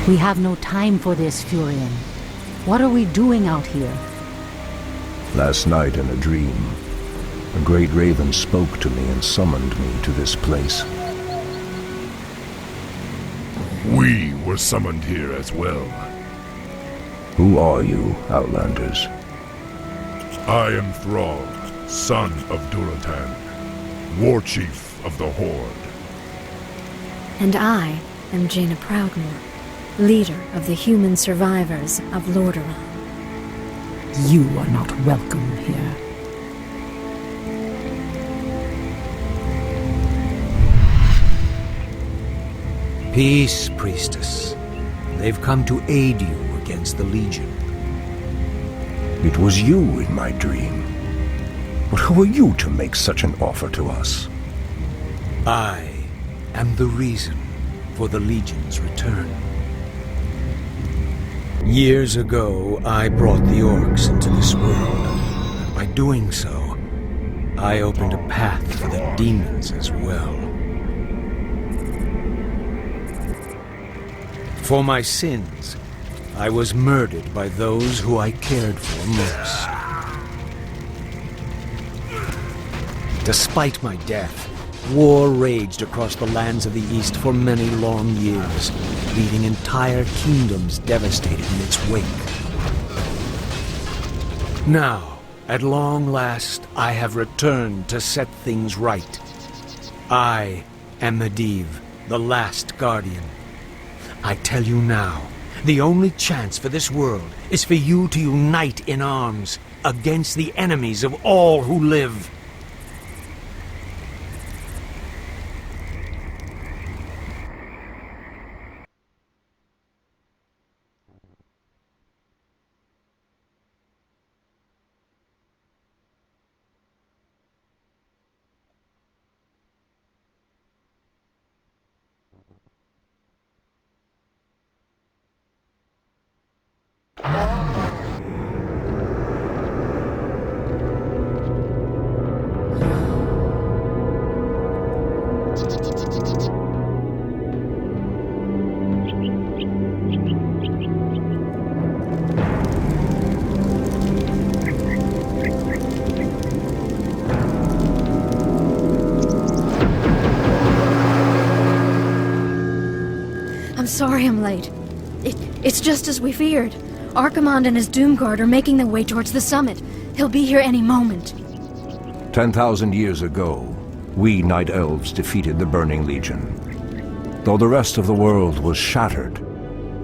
We have no time for this, Furion. What are we doing out here? Last night in a dream, a great raven spoke to me and summoned me to this place. We were summoned here as well. Who are you, Outlanders? I am Thrall, son of Duratan, war chief of the Horde. And I am Jaina Proudmoore, leader of the human survivors of Lordaeron. You are not welcome here. Peace, priestess. They've come to aid you against the Legion. It was you in my dream. But who are you to make such an offer to us? I am the reason for the Legion's return. Years ago, I brought the orcs into this world. And by doing so, I opened a path for the demons as well. For my sins, I was murdered by those who I cared for most. Despite my death, war raged across the lands of the East for many long years, leaving entire kingdoms devastated in its wake. Now, at long last, I have returned to set things right. I am Medivh, the last Guardian. I tell you now, the only chance for this world is for you to unite in arms against the enemies of all who live. I'm sorry I'm late. It's just as we feared. Archimonde and his Doomguard are making their way towards the summit. He'll be here any moment. 10,000 years ago, we Night Elves defeated the Burning Legion. Though the rest of the world was shattered,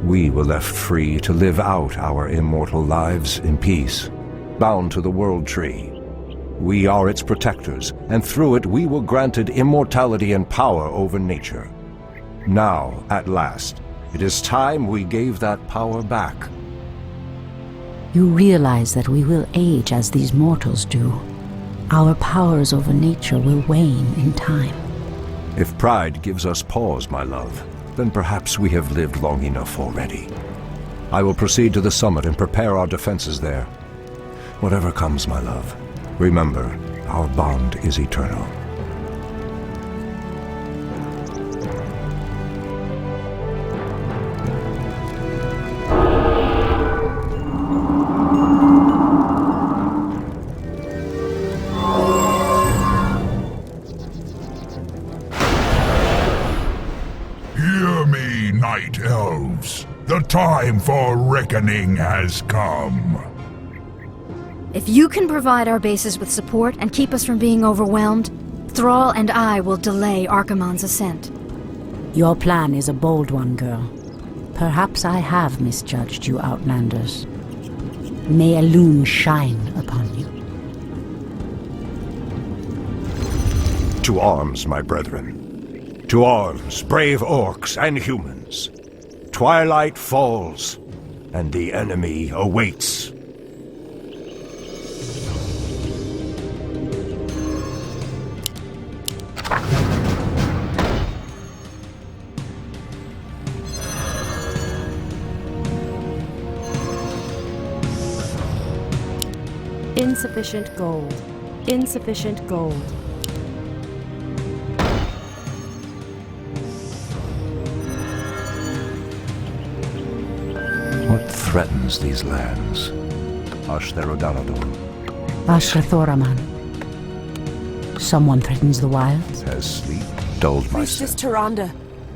we were left free to live out our immortal lives in peace, bound to the World Tree. We are its protectors, and through it we were granted immortality and power over nature. Now, at last, it is time we gave that power back. You realize that we will age as these mortals do. Our powers over nature will wane in time. If pride gives us pause, my love, then perhaps we have lived long enough already. I will proceed to the summit and prepare our defenses there. Whatever comes, my love, remember, our bond is eternal. Night Elves, the time for reckoning has come. If you can provide our bases with support and keep us from being overwhelmed, Thrall and I will delay Archimonde's ascent. Your plan is a bold one, girl. Perhaps I have misjudged you, Outlanders. May Elune shine upon you. To arms, my brethren. To arms, brave orcs and humans. Twilight falls, and the enemy awaits. Insufficient gold. Insufficient gold. threatens these lands? Ashtherodanador Ashrathoraman. Someone threatens the wilds? has sleep dulled my Priestess sense. Tyrande,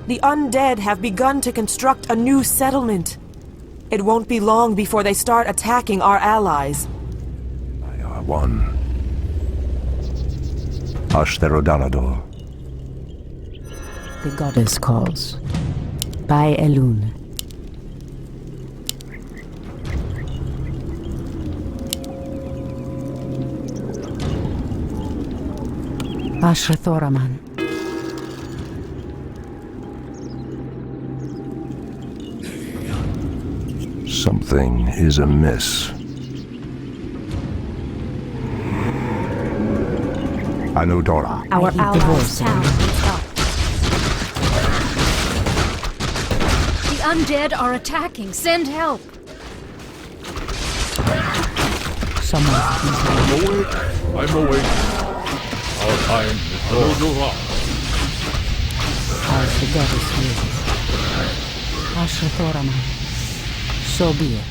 the undead have begun to construct a new settlement. It won't be long before they start attacking our allies. I are one. Ashtherodanador The goddess calls. By Elune. Ashrathoraman. Something is amiss. Anudora. Our heed the allies' voice. town needs help. The undead are attacking. Send help. Someone threatens the wilds. I'm awake. Our time is over. As the goddess wills. Ashrathoraman. So be it.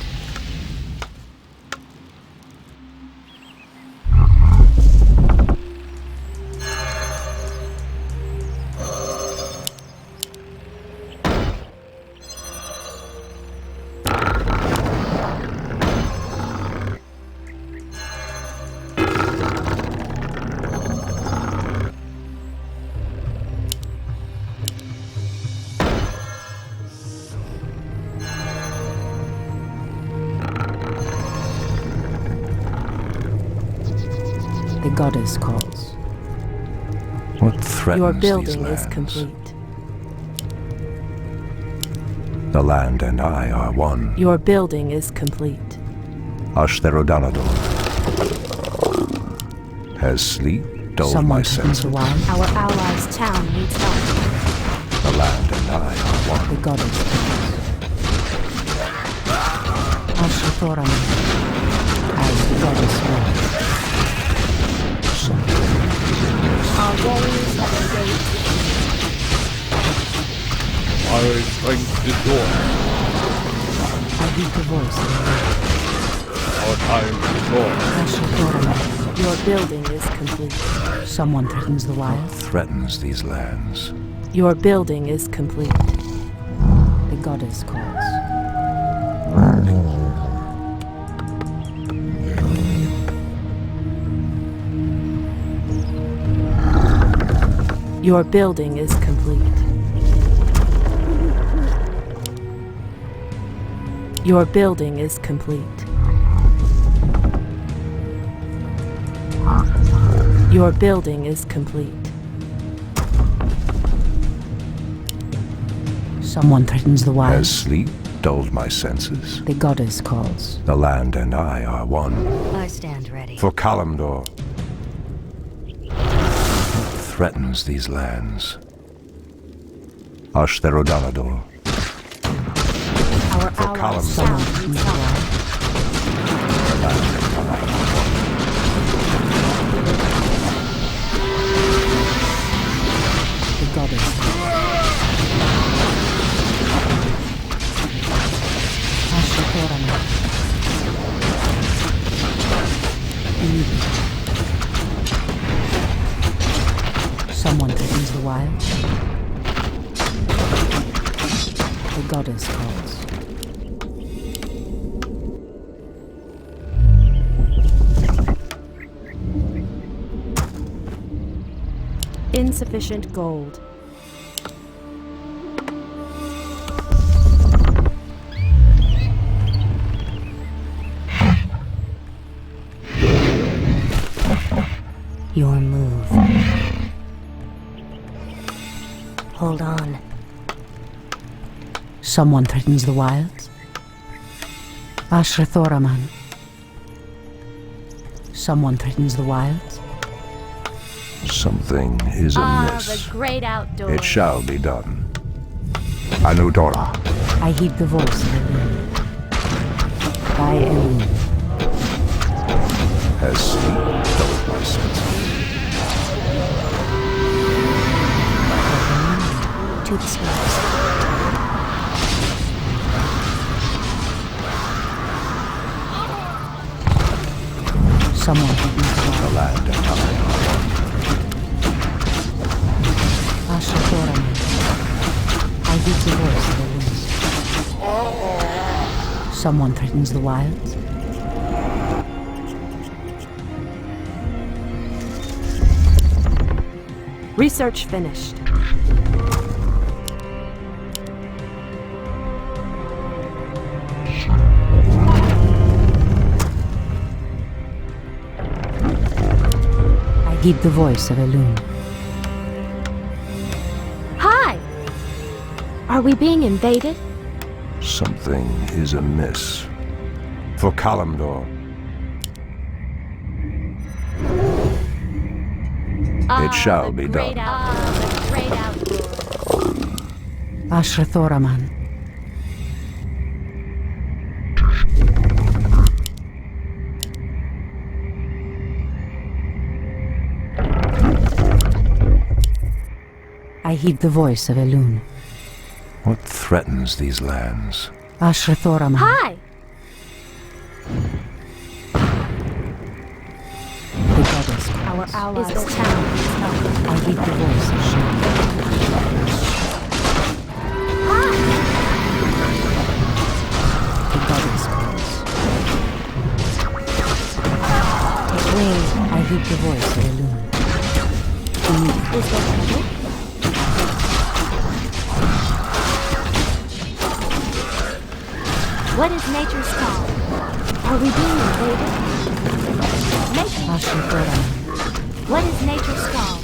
The goddess calls. What threatens Your these building lands? is complete. The land and I are one. Your building is complete. Ashtherodanador has sleep dulled Someone my threatens senses. the wild. Our allies' town needs help. The land and I are one. The goddess calls. Ashrathoraman. As the goddess wills. Our warriors have engaged. Our strength is yours. I heed the voice. Our time is yours. Ashrathoraman. Your building is complete. Someone threatens the wilds. Threatens these lands. Your building is complete. The goddess calls. Your building is complete. Your building is complete. Your building is complete. Someone threatens the Has wilds. sleep dulled my senses? The goddess calls. The land and I are one. I stand ready. For Kalimdor. What threatens these lands? Ashtherodanador. Our For allies' Kalimdor. town needs help. The land and I are one. The goddess calls. Ashrathoraman. Immediate. Someone threatens the wild. The goddess calls. Insufficient gold. Your move. Hold on. Someone threatens the wilds. Ashrathoraman. Someone threatens the wilds. Something is amiss. great outdoors. It shall be done. Anudora. I heed the voice of Elune. By Elune. Has sleep dulled my senses? To the skies. Someone threatens the The wild. land and time. Ashatoraman. I hear the voice of a wind. Someone threatens the wilds. Research finished. I heed the voice of a loon. Hi! Are we being invaded? Something is amiss. For Kalimdor, it shall be done. Ashrathoraman. I heed the voice of a loon. What threatens these lands? Ashrathoraman. Hi! The goddess. Our allies' town needs help. I heed the voice of Jaina. The goddess calls. I heed the voice of a loon. Is there trouble? What is nature's call? Are we being invaded? Ashrathoraman. What is nature's call?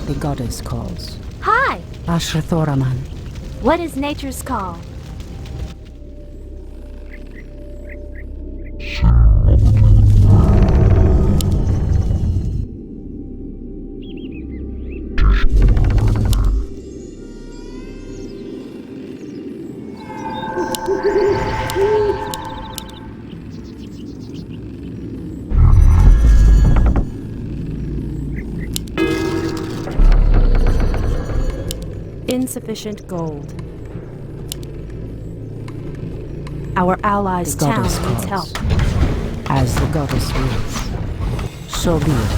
The goddess calls. Hi! Ashrathoraman. What is nature's call? Insufficient gold. Our allies' The town goddess needs calls. help. As the goddess wills. So be it.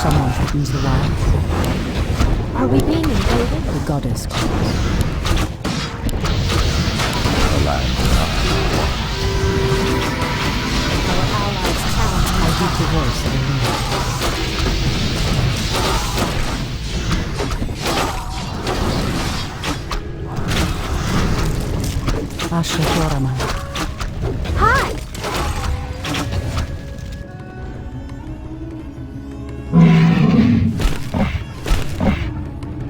Someone threatens the wild. Are we being invaded? The goddess calls. The land and time. Our allies' town I needs heed the voice of a loon. Ashrathoraman. Hi!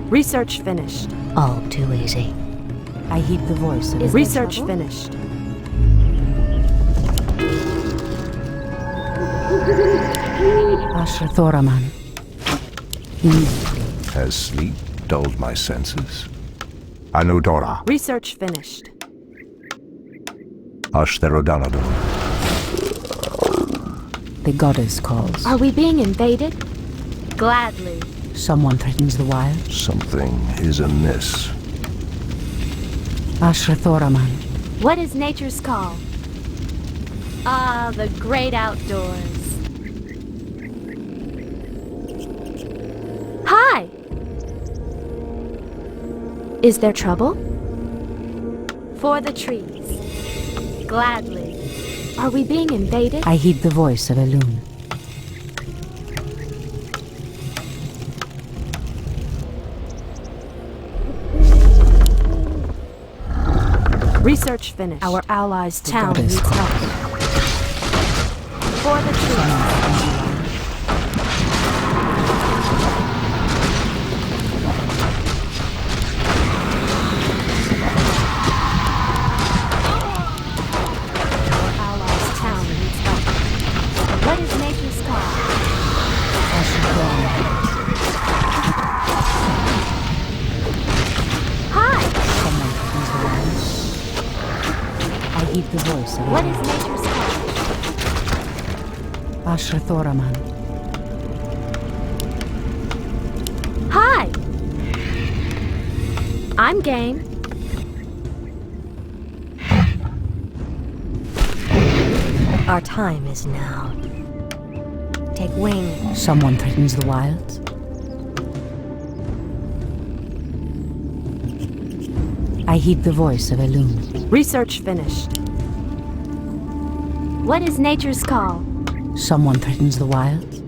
Research finished. All too easy. I heed the voice of a Is loon. research finished? Ashrathoraman. Immediately. Has sleep dulled my senses? Anudora, Research finished. Ashtherodanador. The goddess calls. Are we being invaded? Gladly. Someone threatens the wild. Something is amiss. Ashrathoraman. What is nature's call? Ah, the great outdoors. Hi! Is there trouble? For the trees. Gladly. Are we being invaded? I heed the voice of a loon. Research finished. Our allies' town goddess needs help. For the trees. Our allies' town needs help. What is nature's call? Ashrathoraman. Hi! Someone threatens the wild. I heed the voice of a What loon. is nature's call? Ashrathoraman. Hi! I'm game. Our time is now. Take wing. Someone threatens the wilds. I heed the voice of Elune. Research finished. What is nature's call? Someone threatens the wilds.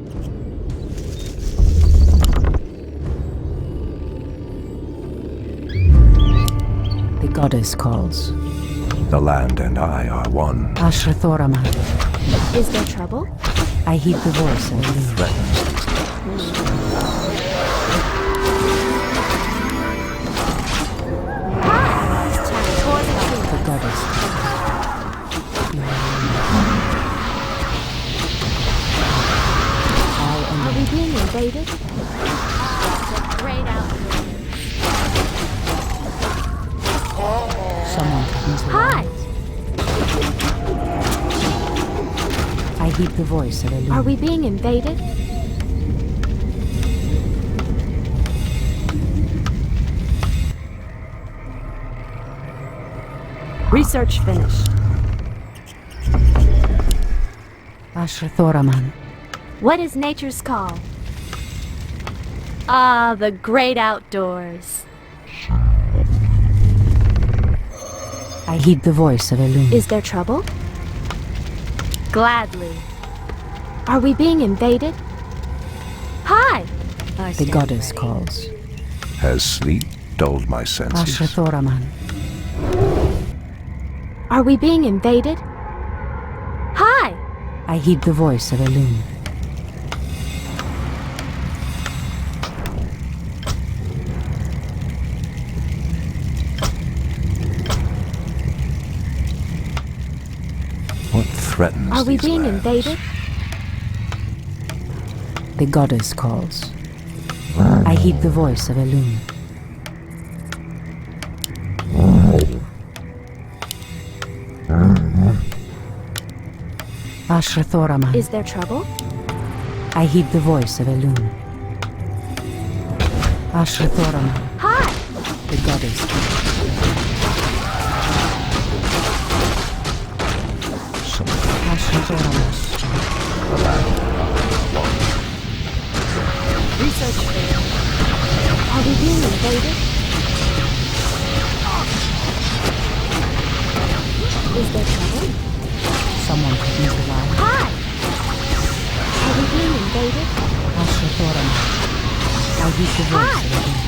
The goddess calls. The land and I are one. Ashrathoraman. Is there trouble? I heed the voice of Elune. Threatens. The goddess. Are we being invaded? The great outlaw. Someone threatens the Hi! wilds. I heed the voice of Elune. Are we being invaded? Research finished. Ashrathoraman. What is nature's call? Ah, the great outdoors. I heed the voice of Elune. Is there trouble? Gladly. Are we being invaded? Hi! The goddess calls. Has sleep dulled my senses? Ashrathoraman. Are we being invaded? Hi! I heed the voice of Elune. What threatens Are we these being lands? invaded? The goddess calls. I heed the voice of Elune. Ashrathoraman. Is there trouble? I heed the voice of Elune. Ashrathoraman. Hi! The goddess. Ashrathoraman. Research failed. Are we being invaded? Is there trouble? Someone threatens the wild. Hi! Are we being invaded? Ashrathoraman. I heed the voice of Elune.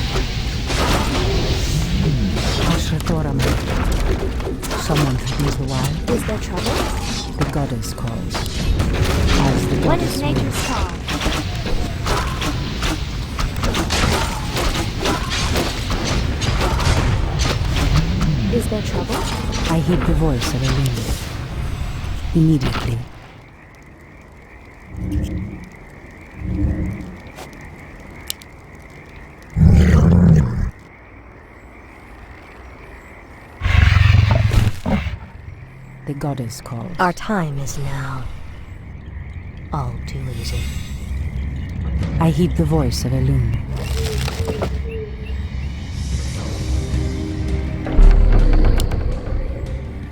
Ashrathoraman. Someone threatens the wild. Is there trouble? The goddess calls. As the What goddess is nature's call? Is there trouble? I heed the voice of Elune. Immediately. The goddess calls. Our time is now. All too easy. I heed the voice of Elune.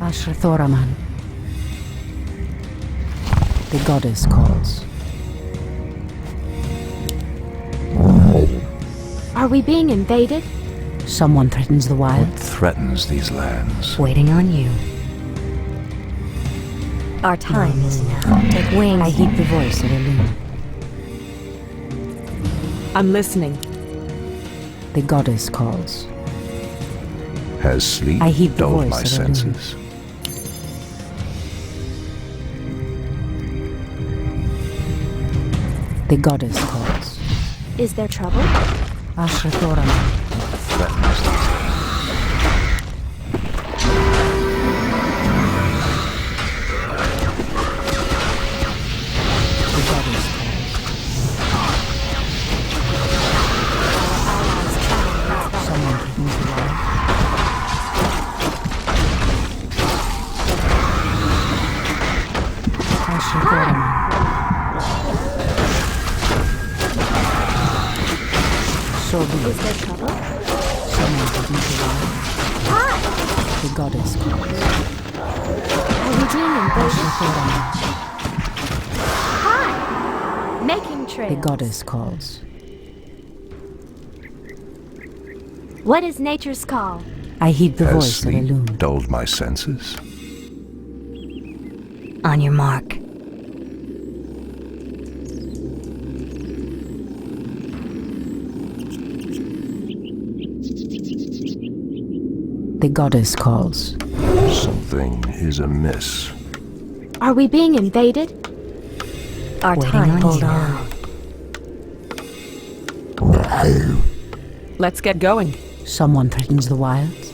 Ashrathoraman. The goddess calls. Are we being invaded? Someone threatens the wild. What threatens these lands? Waiting on you. Our time is now. Take wing. I heed the voice of Elune. I'm listening. The goddess calls. Has sleep I heed the dulled voice my of Elune. senses? The goddess calls. Is there trouble? Ashrathoraman. Threatens these lands. The goddess calls. Someone threatens the wild. Ashrathoraman. So be Is it. there trouble? Someone threatens the wild. Hi! The goddess calls. Are we being invaded? Ashrathoraman. Making trails. The goddess calls. What is nature's call? I heed the Has voice of sleep Elune. dulled my senses? On your mark. The goddess calls. Something is amiss. Are we being invaded? Our time. Hold on. Let's get going. Someone threatens the wilds.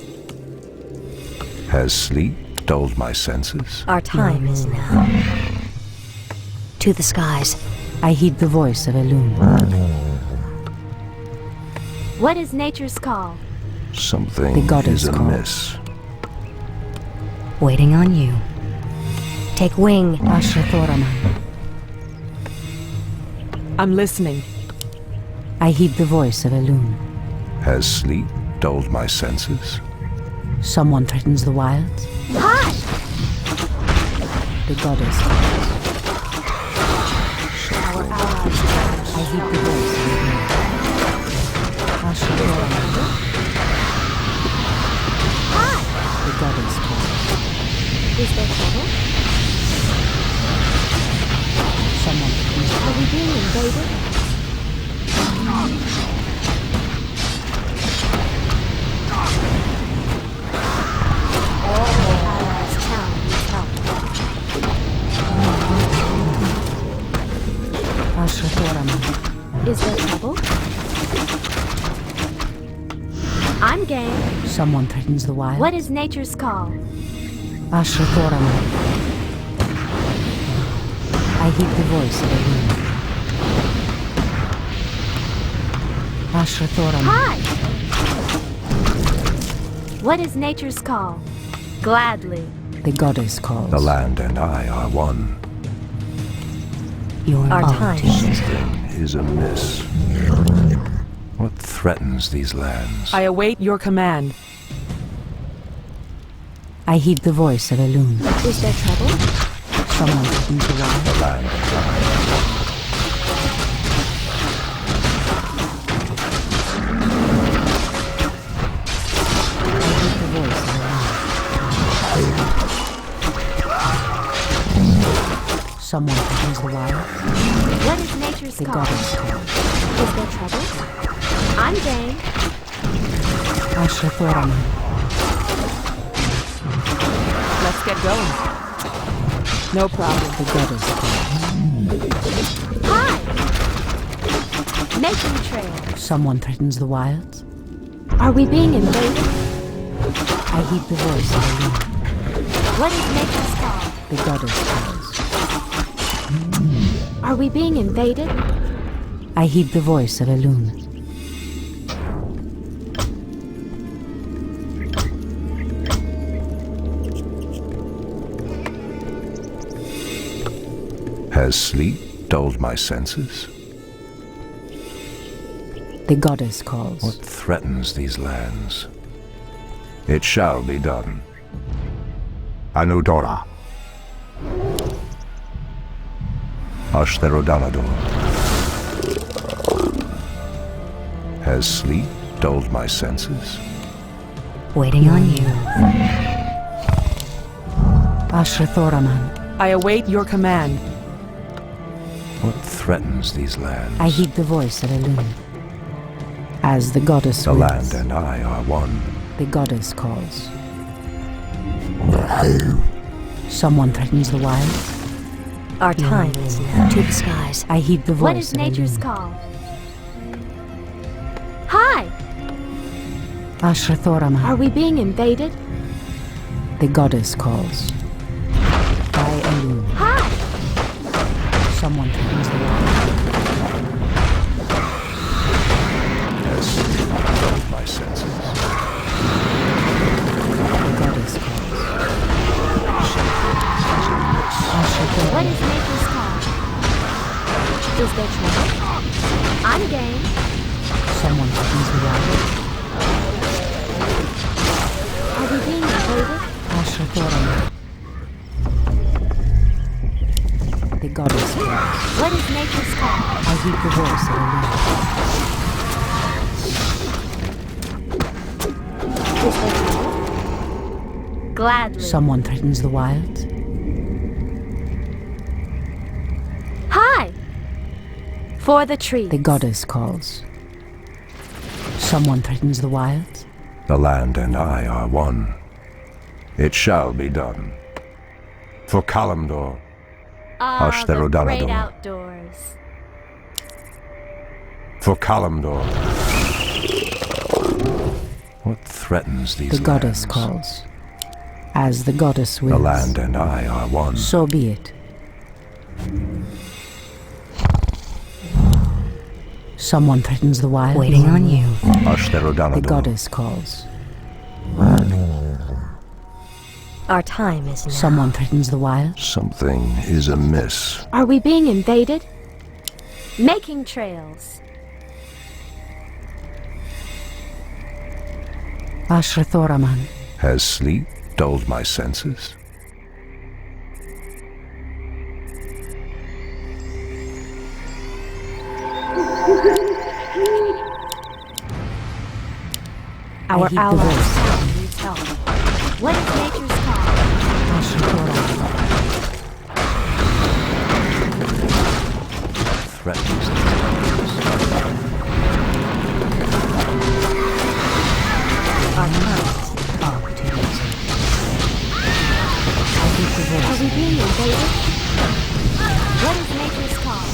Has sleep dulled my senses? Our time is now. To the skies. I heed the voice of Elune. What is nature's call? Something The goddess is calls. amiss. Waiting on you. Take wing. Ashrathoraman. I'm listening. I heed the voice of Elune. Has sleep dulled my senses? Someone threatens the wilds. Hi! The goddess calls. Our allies. I heed the voice of Elune. Ashrathoraman. Hi! The goddess calls. Is there trouble? Someone threatens the Are we being invaded? Allies town needs help. Ashrathoraman. Is there trouble? I'm game. Someone threatens the wild. What is nature's call? Ashrathoraman. I heed the voice of Elune. Ashrathoraman. Hi! What is nature's call? Gladly. The goddess calls. The land and I are one. Your Our art time. is- Something is amiss. What threatens these lands? I await your command. I heed the voice of Elune. Is there trouble? Someone threatens the wild. The land and I. I heed the voice of Elune. Someone threatens the wild. What is nature's The call? goddess calls. Is there trouble? I'm game. Ashrathoraman. Let's get going. No problem. The goddess calls. Hi! Making trail. Someone threatens the wilds. Are we being invaded? I heed the voice of Elune. What is nature's call? The goddess calls. Are we being invaded? I heed the voice of Elune. Has sleep dulled my senses? The goddess calls. What threatens these lands? It shall be done. Anudora. Ashtherodanador. Has sleep dulled my senses? Waiting on you. Ashrathoraman. I await your command. What threatens these lands? I heed the voice of Elune. As the goddess The wills, land and I are one. the goddess calls. Someone threatens the wild. Our time is now. To the skies. I heed the voice What is of nature's Elune. call? Hi! Ashrathoraman. Are we being invaded? The goddess calls. By Elune. Hi! Someone threatens the wild. Has sleep dulled my senses? The goddess calls. What Ashrathoraman. is nature's call? Is there trouble? I'm game. Someone threatens the wild. Are we being invaded? Ashrathoraman. The goddess calls. What is nature's call? I heed the voice of Elune. Gladly. Someone threatens the wilds. Hi! For the trees. The goddess calls. Someone threatens the wilds. The land and I are one. It shall be done. For Kalimdor. Ah, the Ashtarodanador. great outdoors. For Kalimdor. What threatens these The goddess lands? calls. As the goddess wills. The land and I are one. So be it. Someone threatens the wild. Waiting on you. Ashtarodanador. The goddess calls. Our time is now. Someone threatens the wild. Something is amiss. Are we being invaded? Making trails. Ashrathoraman. Has sleep dulled my senses? Our heed the allies' voice. town needs help. What is nature's call? Ashrathoraman. Threatens these Our minds are too easy. I heed the Are voice. we being invaded? What is nature's call?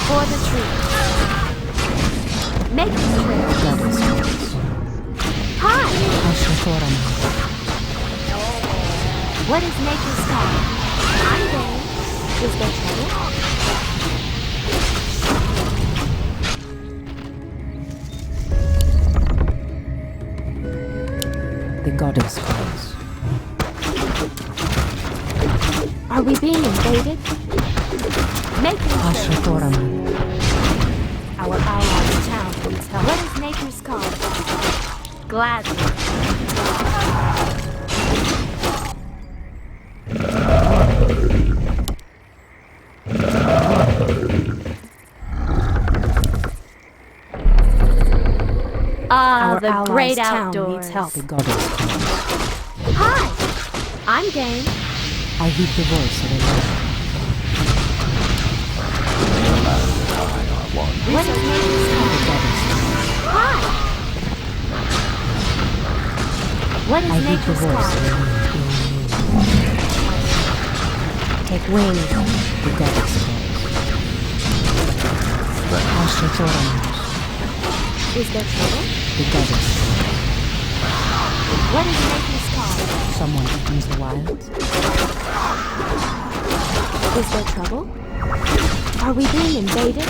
For the trees. Making trails. Goddess calls. Hi! Ashrathoraman. What is nature's call? I'm game. Is there trouble? The goddess calls. Are we being invaded? Making trails. Ashrathoraman. Our allies' town needs help. What is nature's call? Gladly. Ah, Our the allies' great town outdoors. needs help. The goddess calls. Hi! I'm game. I heed the voice of Elune. What is nature's call? The goddess calls. Hi! What is I heed the nature's voice call? of Elune. Take wing. The goddess calls. Ashrathoraman. Is there trouble? The goddess calls. What is nature's call? Someone threatens the wilds. Is there trouble? Are we being invaded?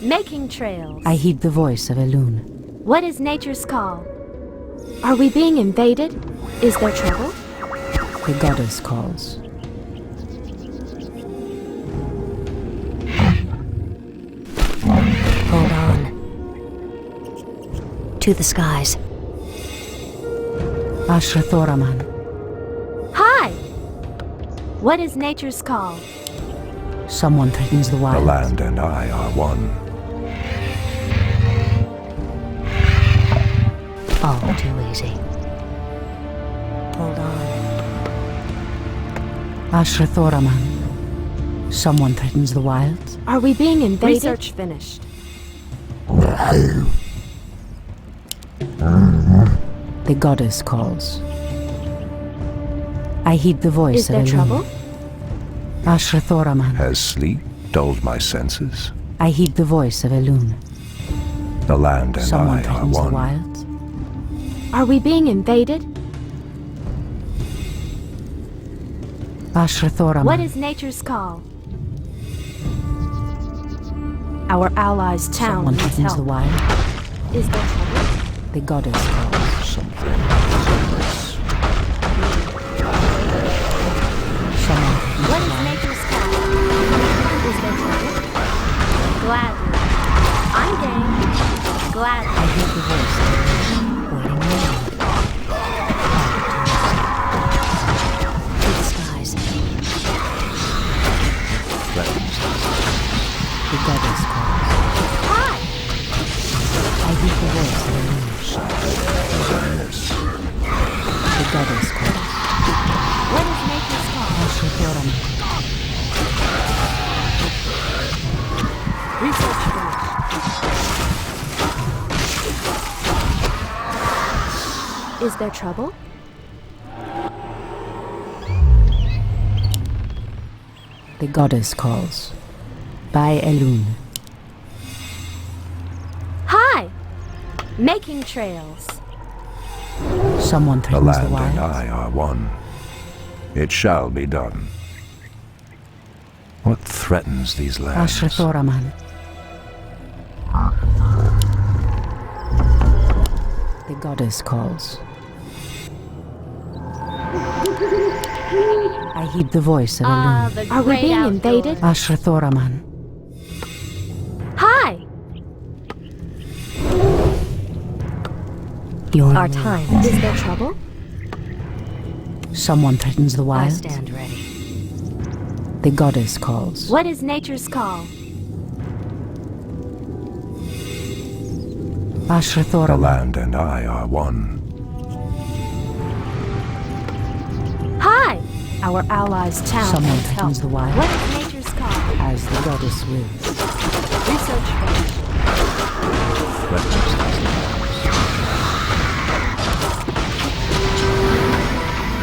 Making trails. I heed the voice of Elune. What is nature's call? Are we being invaded? Is there trouble? The goddess calls. Hold on. To the skies. Ashrathoraman. Hi! What is nature's call? Someone threatens the The wilds. land and I are one. All too easy. Hold on. Ashrathoraman. Someone threatens the wilds. Are we being invaded? Research finished. The goddess calls. I heed the voice Is of there Elune. trouble? Ashrathoraman. Has sleep dulled my senses? I heed the voice of Elune. The land and Someone I are threatens the one. wilds. Are we being invaded? Ashrathoraman. What is nature's call? Our allies' town Someone needs threatens the help. wild. Is there trouble? The goddess calls. Something is amiss. Someone threatens What the is wild. nature's call? Is there trouble? Gladly. I'm game. Gladly. I heed the voice of Elune. Waiting on you. To the skies. Threatens The goddess calls. Hi! I hear the voice of Elune. The goddess calls. What is nature's call? Ashrathoram. Research finished. Is there trouble? The goddess calls. By Elune. Hi! Making trails. Someone The threatens the land wild. and I are one. It shall be done. What threatens these lands? Ashrathoraman. The goddess calls. I heed the voice of Elune. The Are we being invaded? Ashrathoraman. Hi! Your Our time. Is there trouble? Someone threatens the I wild. stand ready. The goddess calls. What is nature's call? The Ashrathoraman. land and I are one. Hi! Our allies' town Someone needs help. threatens the wild. What is nature's call? As the goddess wills. Research finished. Threatens these lands.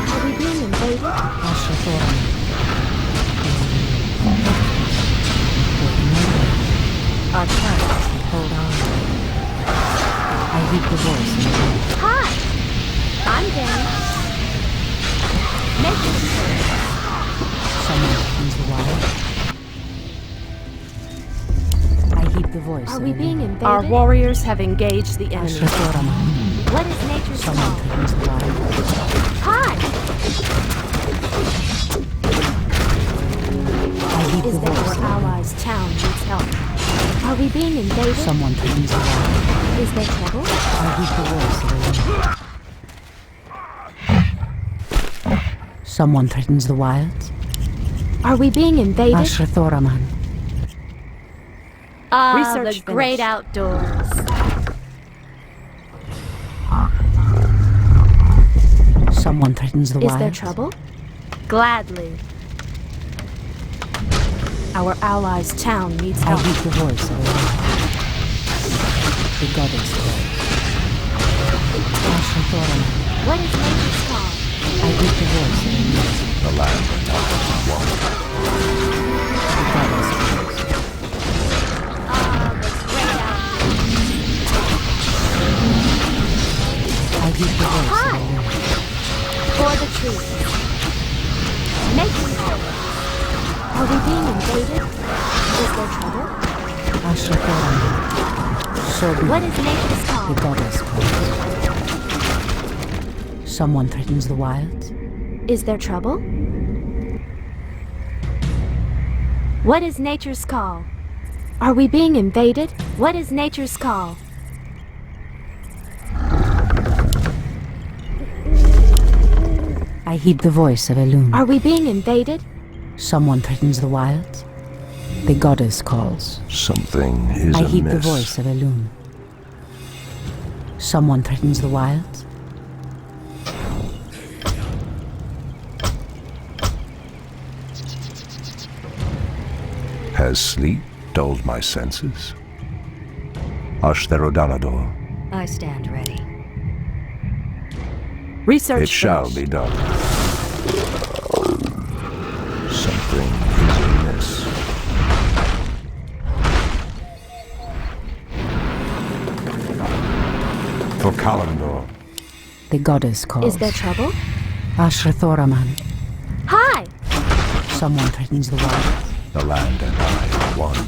Are we being invaded? Ashrathoraman. Our time. Hold on. I heed the voice of Elune. Hi! I'm Jaina. Making trails. Someone threatens the wild. I heed the voice Are of we Elune. being invaded? Our warriors have engaged the enemy. Ashrathoraman. What is nature's Someone call? threatens the wild. Hi! I heed Is the that voice our of Elune. allies' town needs help? Are we being invaded? Someone threatens the wild. Is there trouble? I heed the voice of Elune. Someone threatens the wild. Are we being invaded? Ashrathoraman. Research the the great finished. outdoors. Someone threatens the Is wild. there trouble? Gladly. Our allies' town needs I help. heed the voice of Elune. The goddess calls. Ashrathoraman. What is nature's call? I heed the voice of Elune. The land and I are one. The goddess calls. The great outdoors. I heed the voice Hi. of Elune. For the trees. Making trails. Are we being invaded? Is there trouble? Ashrathoraman. So be What it. is nature's The call? goddess calls. Someone threatens the wild. Is there trouble? What is nature's call? Are we being invaded? What is nature's call? I heed the voice of Elune. Are we being invaded? Someone threatens the wild. The goddess calls. Something is I heed the amiss. voice of Elune. Someone threatens the wild. Has sleep dulled my senses? Ashtherodanador, I stand ready. Research it shall finished. be done. Something is amiss. For Kalandor, The goddess calls. Is there trouble? Ashrathoraman. Hi! Someone threatens the wild. the land and I are one.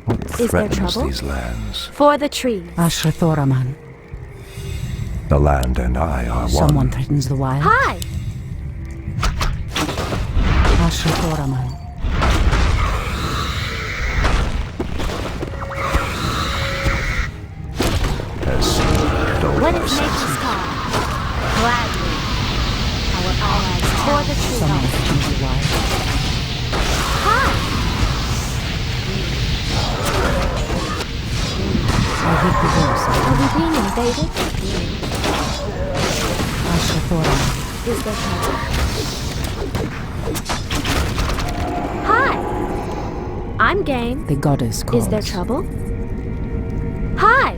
What there threatens trouble? these lands? For the trees. Ashrathoraman. The land and I are one. Someone threatens the wild. Hi! Ashrathoraman. Has dulled What my is senses. nature's call? Gladly. For the tree. Someone threatens the wild. Hi! I heed the voice of Are we being invaded? Ashrathora. Is there trouble? Hi! I'm game. The goddess calls. Is there trouble? Hi!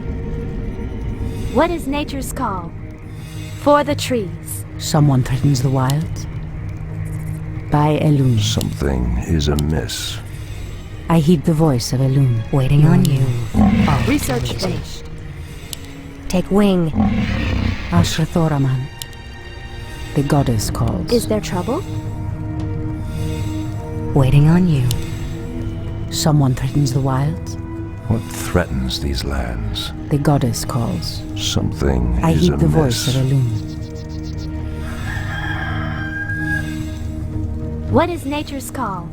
What is nature's call? For the trees. Someone threatens the wild. By Elune. Something is amiss. I heed the voice of Elune. Waiting on you. Research finished. Take wing. Ashrathoraman. The goddess calls. Is there trouble? Waiting on you. Someone threatens the wild. What threatens these lands? The goddess calls. Something I is heed amiss. the voice of Elune. What is nature's call?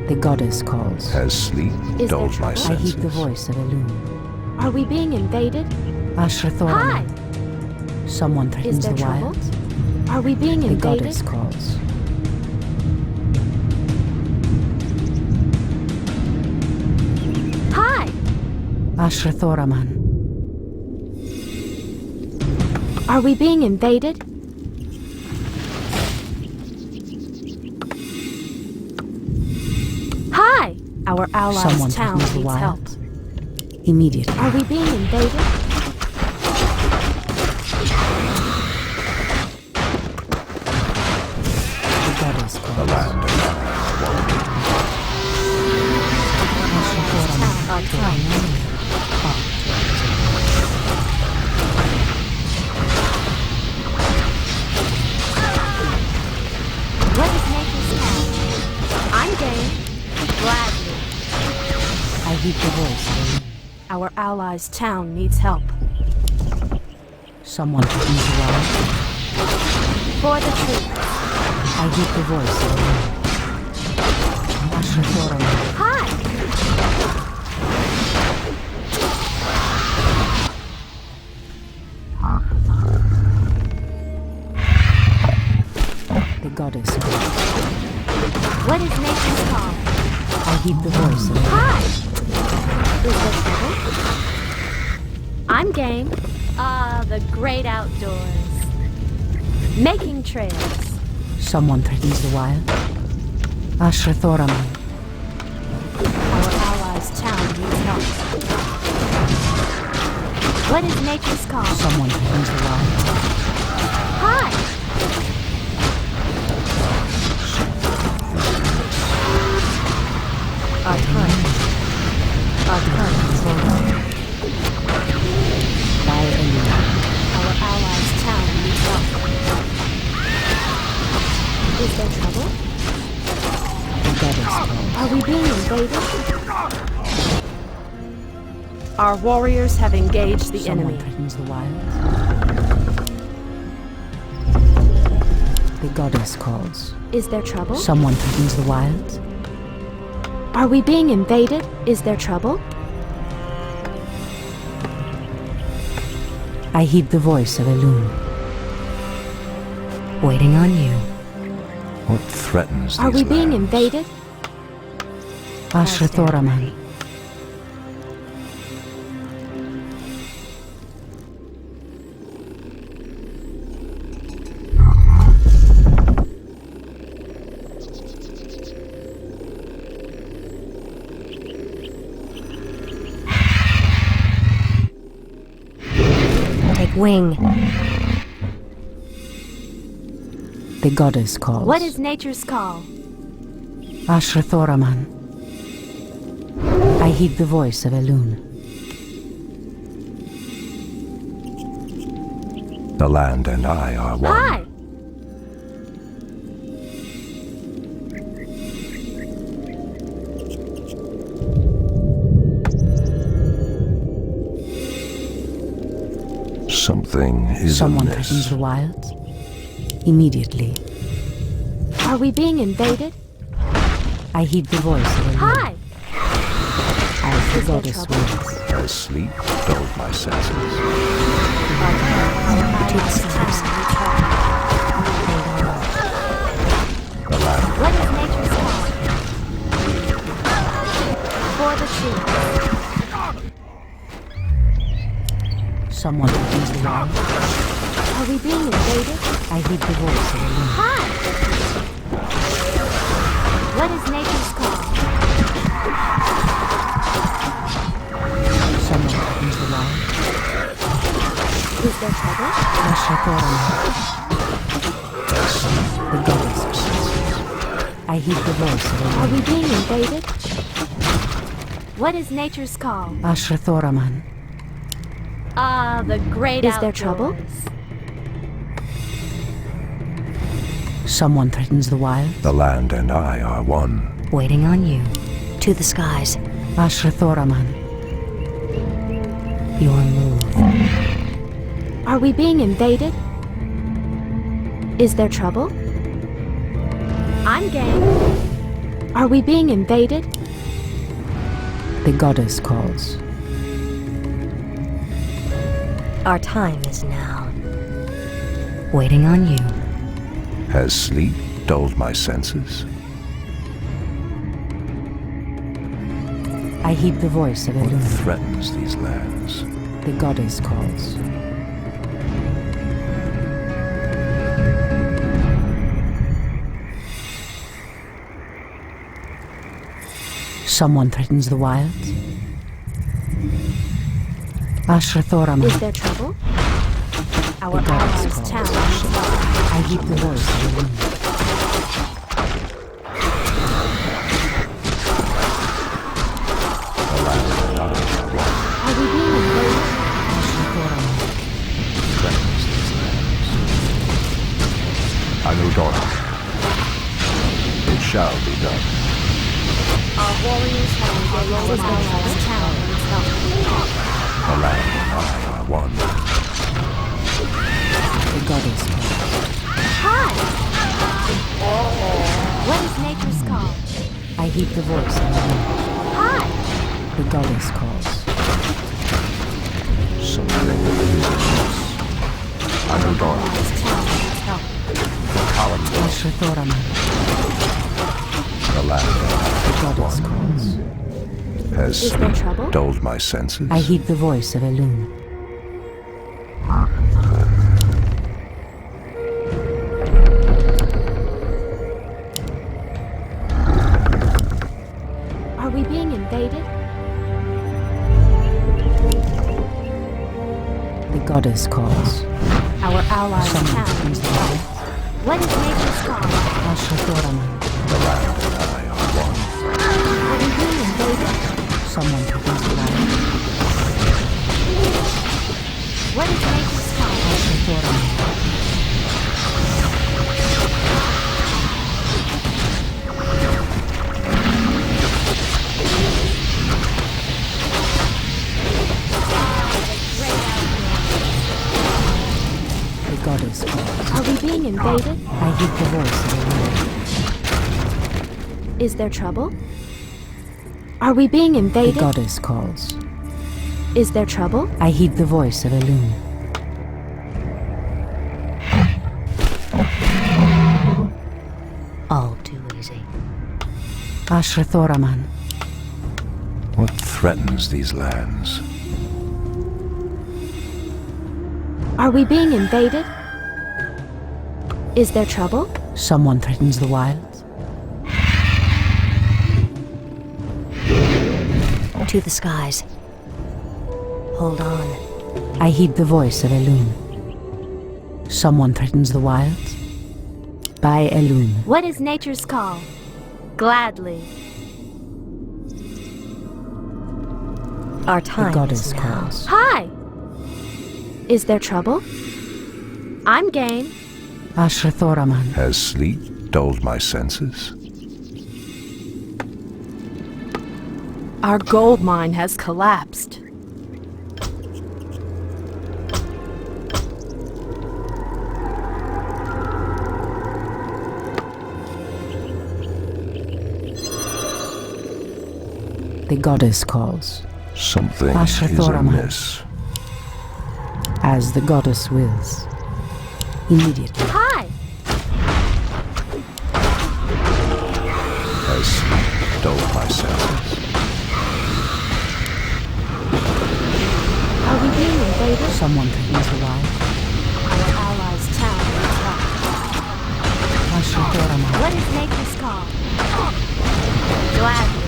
The goddess calls. Has sleep Is there dulled my trouble? I heed senses? the voice of Elune. Are we being invaded? Ashrathoraman. Hi! Someone Is threatens there the trouble? wild. Are we being The invaded? goddess calls. Hi! Ashrathoraman. Are we being invaded? Hi! Our allies' Someone town threatens the needs help. wild. Immediately. Are we being invaded? The goddess The calls. land and I are one. Ashrathoraman. Our town. What is nature's call? I'm game. Gladly. I heed the voice of Elune. Our allies' town needs help. Someone threatens the wild. For the truth. I heed the voice of Elune. Ashrathoraman. Hi! The goddess calls. What is nature's call? I heed the voice of Elune. Hi! Is there trouble? I'm game. Ah, the great outdoors. Making trails. Someone threatens the wild. Ashrathoraman. Our allies' town needs help. What is nature's call? Someone threatens the wild. Hi! Our time. Our time is over. By Elune. Our allies' town needs help. Is there trouble? The goddess calls. Are we being invaded? Our warriors have engaged the Someone enemy. threatens the wild. The goddess calls. Is there trouble? Someone threatens the wild. Are we being invaded? Is there trouble? I heed the voice of Elune. Waiting on you. What threatens Are these we being lands? invaded? Ashrathoraman. Take wing. The goddess calls. What is nature's call? Ashrathoraman. I heed the voice of Elune. The land and I are one. Hi! Something is Someone amiss. threatens the wild. Immediately. Are we being invaded? I heed the voice of Elune. Hi! As the Is there goddess trouble? wills. Has sleep dulled my senses? Our Someone threatens the wild. Are we being invaded? I heed the voice of a loon. Hi! What is nature's call? Someone threatens the wild. Is there trouble? The goddess calls. I heed the voice of a Are loon. we being invaded? What is nature's call? Ashrathoraman. Ah, the great Is there trouble? Someone threatens the wild. The land and I are one. Waiting on you. To the skies. Ashrathoraman. Your move. Are we being invaded? Is there trouble? I'm game. Are we being invaded? The goddess calls. Our time is now. Waiting on you. Has sleep dulled my senses? I heed the voice of a What loon. threatens these lands? The goddess calls. Someone threatens the wilds. Ashrathoraman. Is there trouble? Our The goddess allies calls. challenge. I heed the voice of a loon. The land and I are one. Are we being invaded? Ashrathoraman. Threatens these lands. Anudora. It shall be done. Our warriors have engaged our allies challenge. The land and I are one. The goddess calls. Hi! What is nature's call? I heed the voice of a loon. Hi! The goddess calls. Something is amiss. Anudora. Tyrande. Ashrathoraman. The land and The goddess I are one. calls. Has Is there sleep trouble? dulled my senses? I heed the voice of a loon. Are we being invaded? The goddess calls. Our allies Someone challenge. threatens the wild. What is nature's call? Ashrathoraman. The land and I are one. Are we being invaded? Someone threatens the wild. What is nature's call? Ashrathoraman. The goddess calls. Are we being invaded? I heed the voice of a loon. Is there trouble? Are we being The invaded? goddess calls. Is there trouble? I heed the voice of a loon. All too easy. Ashrathoraman. What threatens these lands? Are we being invaded? Is there trouble? Someone threatens the wilds. To the skies. Hold on. I heed the voice of a loon. Someone threatens the wilds. By a loon. What is nature's call? Gladly. Our The time goddess is now. calls. Hi! Is there trouble? I'm game. Ashrathoraman. Has sleep dulled my senses? Our gold mine has collapsed. The goddess calls. Something is Ashrathoraman. amiss. As the goddess wills. Immediately. Hi! Has sleep dulled my senses? Are we being invaded? Someone threatens the wild. Our allies' town is up. Ashrathorama. What is nature's call? Gladly.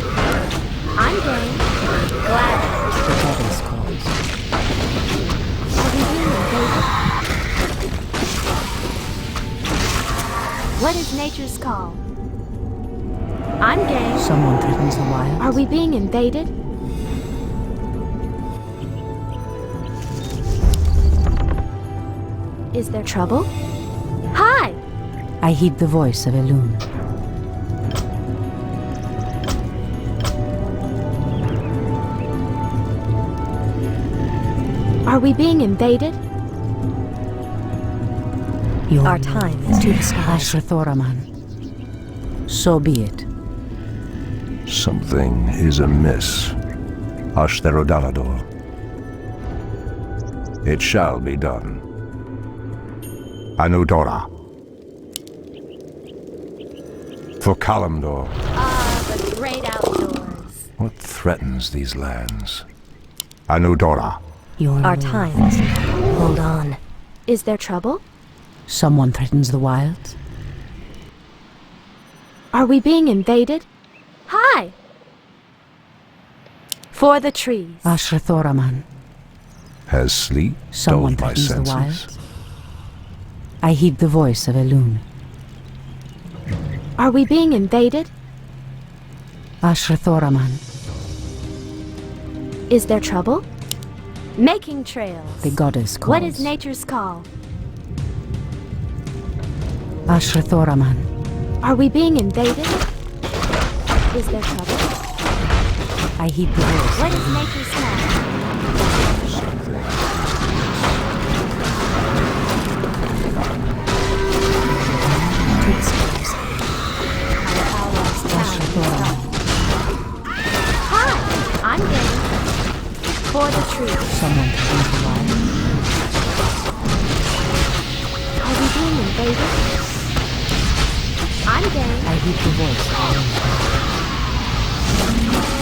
I'm game. Gladly. The goddess calls. Are we being invaded? What is nature's call? I'm game. Someone threatens the wild. Are we being invaded? Is there trouble? Hi! I heed the voice of Elune. Are we being invaded? Our time is to the skies. Ashrathoraman. So be it. Something is amiss. Ashtherodalador. It shall be done. Anudora. For Kalimdor. Ah, the great outdoors. What threatens these lands? Anudora. Our time is now. Hold on. Is there trouble? Someone threatens the wild. Are we being invaded? Hi! For the trees. Ashrathoraman. Has sleep Someone dulled my threatens the senses? wild. I heed the voice of Elune. Are we being invaded? Ashrathoraman. Is there trouble? Making trails. The goddess calls. What is nature's call? Ashrathoraman. Are we being invaded? Is there trouble? I heed the voice. What is nature's call? Our allies' town is Ashrathoraman. Hi! I'm game. For the trees. Someone threatens the wild. Are we being invaded? I'm game. I heed the voice of Elune.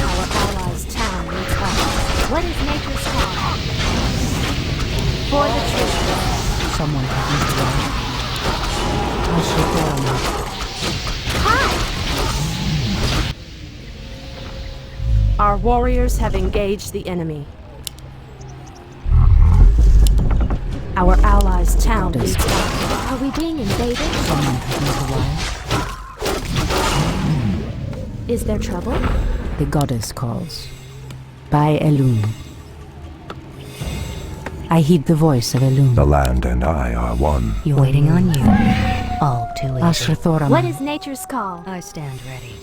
Our allies' town needs us. What is nature's call? For the trees. Someone threatens the wild. Ashrathoraman. Hi! Our warriors have engaged the enemy. Our allies' town Goddess. needs us. Are we being invaded? Someone threatens the wild. Is there trouble? The goddess calls. By Elune. I heed the voice of Elune. The land and I are one. Waiting on you. All too easy. Ashrathoraman. What is nature's call? I stand ready.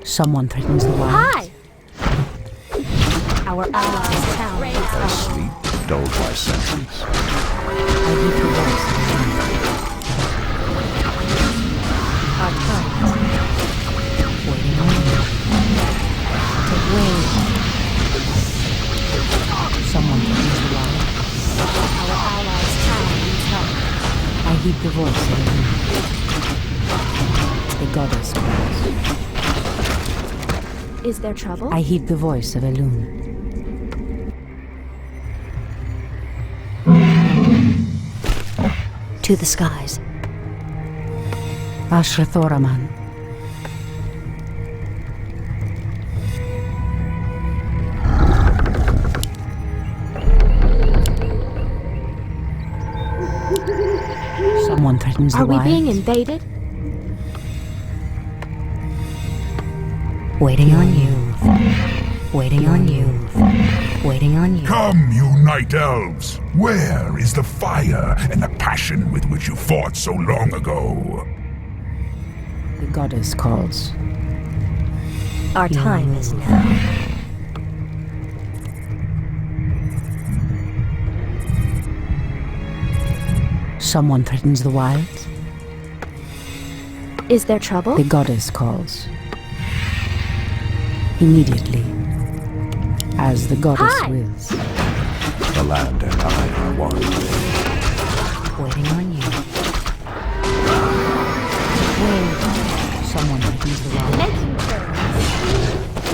Someone threatens the wild. Hi! Our allies' town needs Has us. sleep dulled my senses? I heed the voice of Elune. Our time is now. Waiting on you. Take wing. Someone threatens the wild. Our allies' town needs help. I heed the voice of Elune. The goddess calls. Is there trouble? I heed the voice of Elune. To the skies. Ashrathoraman. Someone threatens the Are we wild. being invaded? Waiting on you. Waiting on you. Waiting on you. Come, you night elves! Where is the fire and the passion with which you fought so long ago? The goddess calls. Our time is now. Someone threatens the wild. Is there trouble? The goddess calls. Immediately. As the goddess Hi. wills. The land and I are one. Waiting on you. Someone threatens the wild. Making trails.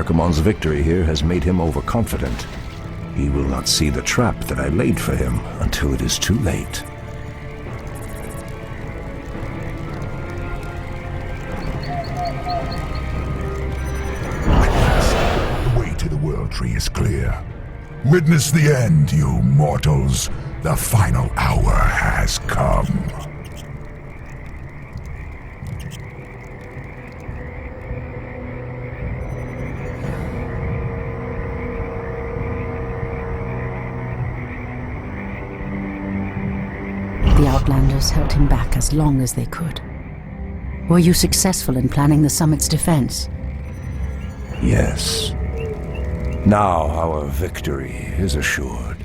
Archimonde's victory here has made him overconfident. He will not see the trap that I laid for him until it is too late. The way to the World Tree is clear. Witness the end, you mortals. The final hour has come. The Outlanders held him back as long as they could. Were you successful in planning the summit's defense? Yes. Now our victory is assured.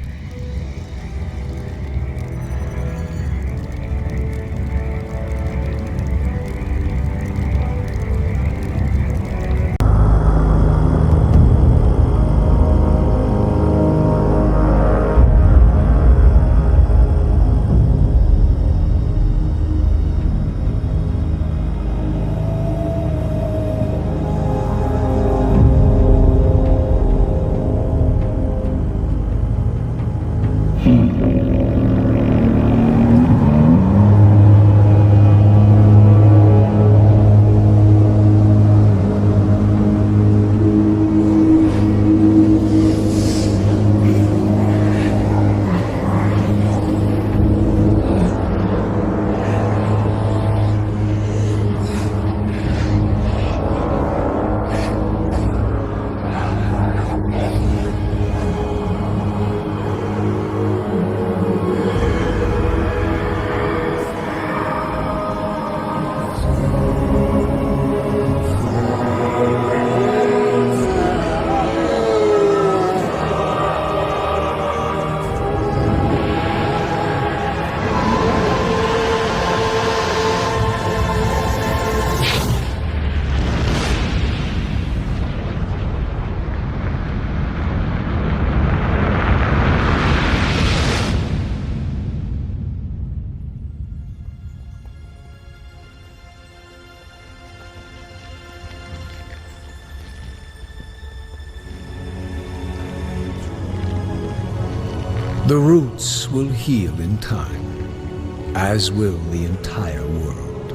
The roots will heal in time, as will the entire world.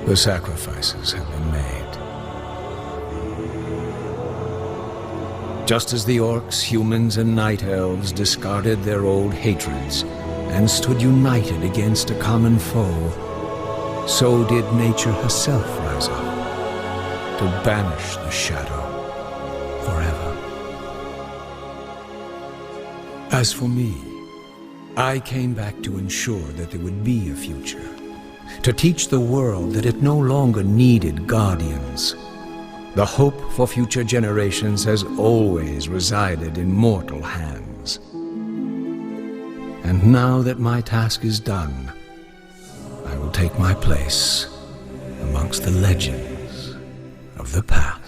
The sacrifices have been made. Just as the orcs, humans, and night elves discarded their old hatreds and stood united against a common foe, so did nature herself rise up to banish the shadow forever. As for me, I came back to ensure that there would be a future, to teach the world that it no longer needed guardians. The hope for future generations has always resided in mortal hands. And now that my task is done, I will take my place amongst the legends of the past.